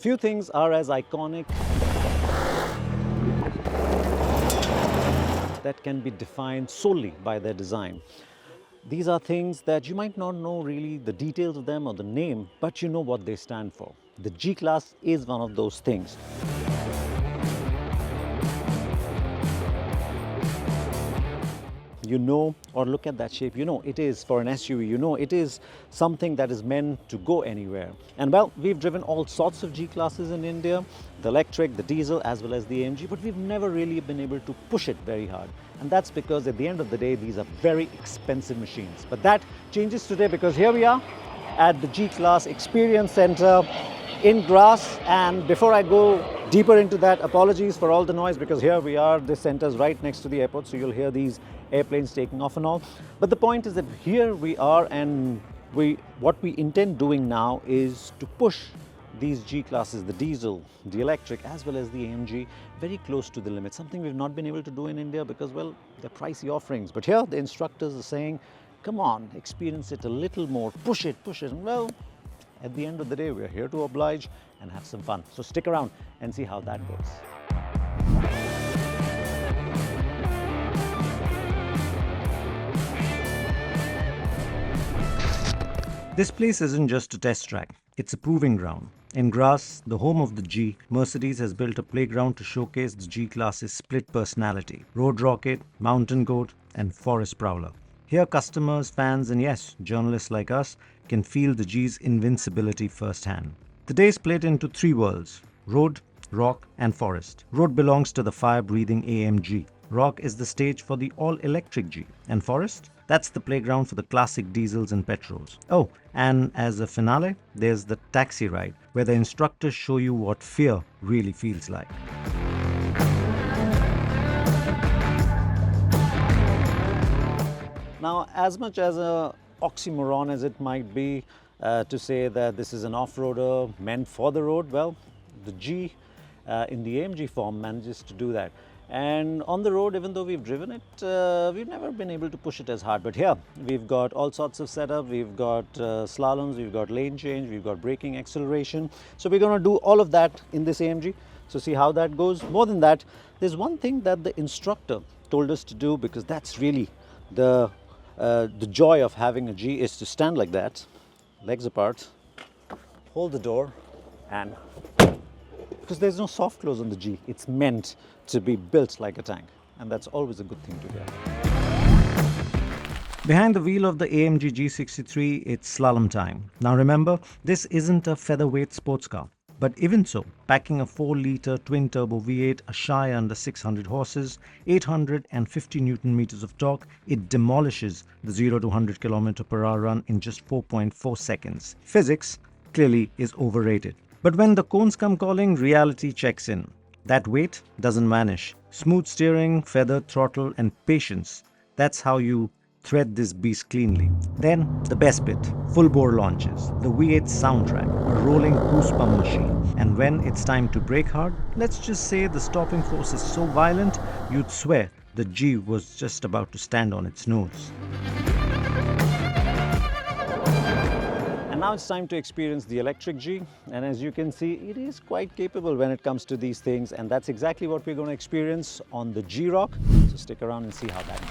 Few things are as iconic that can be defined solely by their design. These are things that you might not know really the details of them or the name, but you know what they stand for. The G-Class is one of those things. You know, or look at that shape, you know it is for an SUV, you know it is something that is meant to go anywhere. And well, we've driven all sorts of G-Classes in India, the electric, the diesel, as well as the AMG, but we've never really been able to push it very hard. And that's because at the end of the day, these are very expensive machines. But that changes today because here we are at the G-Class Experience Center in Graz. And before I go deeper into that, apologies for all the noise because here we are, this center is right next to the airport, so you'll hear these airplanes taking off and all. But the point is that here we are, and what we intend doing now is to push these G-Classes, the diesel, the electric, as well as the AMG, very close to the limit. Something we've not been able to do in India because, well, they're pricey offerings. But here the instructors are saying, come on, experience it a little more, push it. And well, at the end of the day, we're here to oblige and have some fun. So stick around and see how that goes. This place isn't just a test track, it's a proving ground. In Graz, the home of the G, Mercedes has built a playground to showcase the G-Class's split personality: road rocket, mountain goat, and forest prowler. Here customers, fans, and yes, journalists like us can feel the G's invincibility firsthand. The day is split into three worlds: road, rock, and forest. Road belongs to the fire-breathing AMG. Rock is the stage for the all-electric G. And forest? That's the playground for the classic diesels and petrols. Oh, and as a finale, there's the taxi ride, where the instructors show you what fear really feels like. Now, as much as an oxymoron as it might be to say that this is an off-roader meant for the road, well, the G in the AMG form manages to do that. And on the road, even though we've driven it, we've never been able to push it as hard. But here, we've got all sorts of setup. We've got slaloms, we've got lane change, we've got braking, acceleration. So we're going to do all of that in this AMG. So see how that goes. More than that, there's one thing that the instructor told us to do, because that's really the joy of having a G, is to stand like that, legs apart, hold the door, and because there's no soft close on the G, it's meant to be built like a tank, and that's always a good thing to hear. Behind the wheel of the AMG G63, it's slalom time. Now remember, this isn't a featherweight sports car, but even so, packing a 4-litre twin-turbo V8, a shy under 600 horses, 850 Newton-meters of torque, it demolishes the 0 to 100 km/h run in just 4.4 seconds. Physics clearly is overrated. But when the cones come calling, reality checks in. That weight doesn't vanish. Smooth steering, feathered throttle, and patience. That's how you thread this beast cleanly. Then, the best bit, full-bore launches, the V8 soundtrack, a rolling goose pump machine. And when it's time to brake hard, let's just say the stopping force is so violent, you'd swear the G was just about to stand on its nose. And now it's time to experience the electric G, and as you can see, it is quite capable when it comes to these things, and that's exactly what we're going to experience on the G-Rock. So stick around and see how that goes.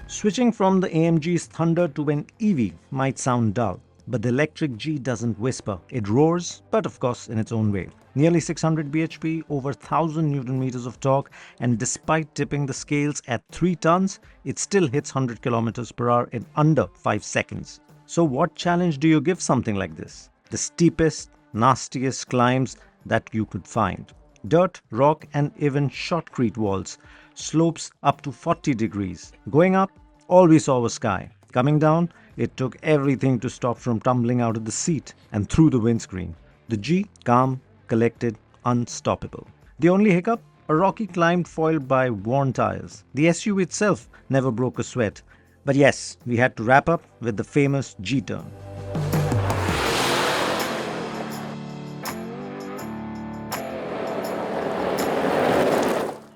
Switching from the AMG's Thunder to an EV might sound dull, but the electric G doesn't whisper. It roars, but of course in its own way. Nearly 600 bhp, over 1000 Newton-meters of torque, and despite tipping the scales at 3 tons, it still hits 100 km/h in under 5 seconds. So what challenge do you give something like this? The steepest, nastiest climbs that you could find. Dirt, rock, and even shotcrete walls. Slopes up to 40 degrees. Going up, all we saw was sky. Coming down, it took everything to stop from tumbling out of the seat and through the windscreen. The G, calm, collected, unstoppable. The only hiccup? A rocky climb foiled by worn tires. The SUV itself never broke a sweat. But yes, we had to wrap up with the famous G-turn.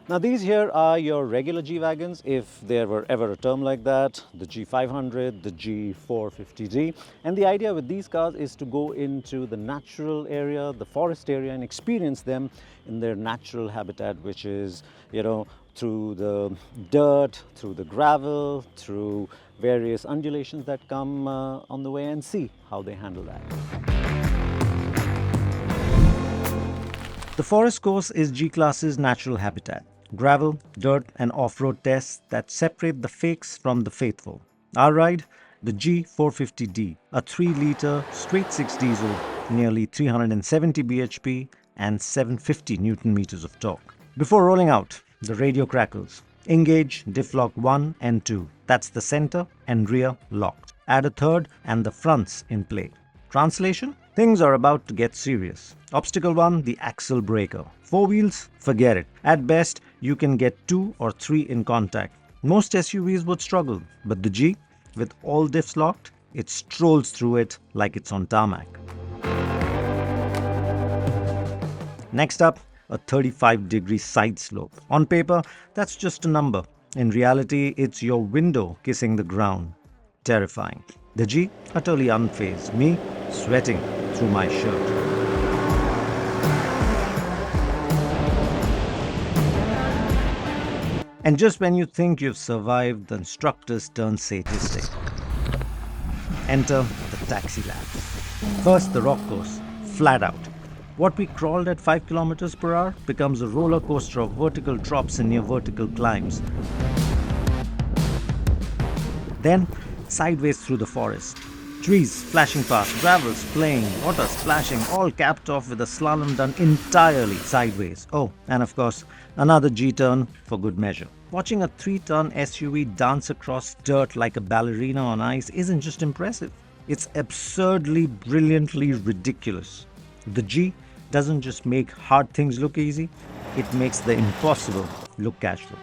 Now Now these here are your regular G-Wagons, if there were ever a term like that, the G500, the G450D. And the idea with these cars is to go into the natural area, the forest area, and experience them in their natural habitat, which is, through the dirt, through the gravel, through various undulations that come on the way, and see how they handle that. The forest course is G-Class's natural habitat. Gravel, dirt and off-road tests that separate the fakes from the faithful. Our ride, the G450D, a 3-litre straight-six diesel, nearly 370 bhp and 750 Nm of torque. Before rolling out, the radio crackles. Engage diff lock 1 and 2. That's the center and rear locked. Add a third and the fronts in play. Translation? Things are about to get serious. Obstacle 1, the axle breaker. 4 wheels? Forget it. At best, you can get 2 or 3 in contact. Most SUVs would struggle, but the G, with all diffs locked, it strolls through it like it's on tarmac. Next up, a 35-degree side slope. On paper, that's just a number. In reality, it's your window kissing the ground. Terrifying. The G, utterly unfazed. Me, sweating through my shirt. And just when you think you've survived, the instructors turn sadistic. Enter the taxi lab. First, the rock course, flat out. What we crawled at 5 km/h becomes a roller coaster of vertical drops and near vertical climbs. Then, sideways through the forest. Trees flashing past, gravels playing, water splashing, all capped off with a slalom done entirely sideways. Oh, and of course, another G-turn for good measure. Watching a 3-ton SUV dance across dirt like a ballerina on ice isn't just impressive. It's absurdly, brilliantly ridiculous. The G doesn't just make hard things look easy, it makes the impossible look casual.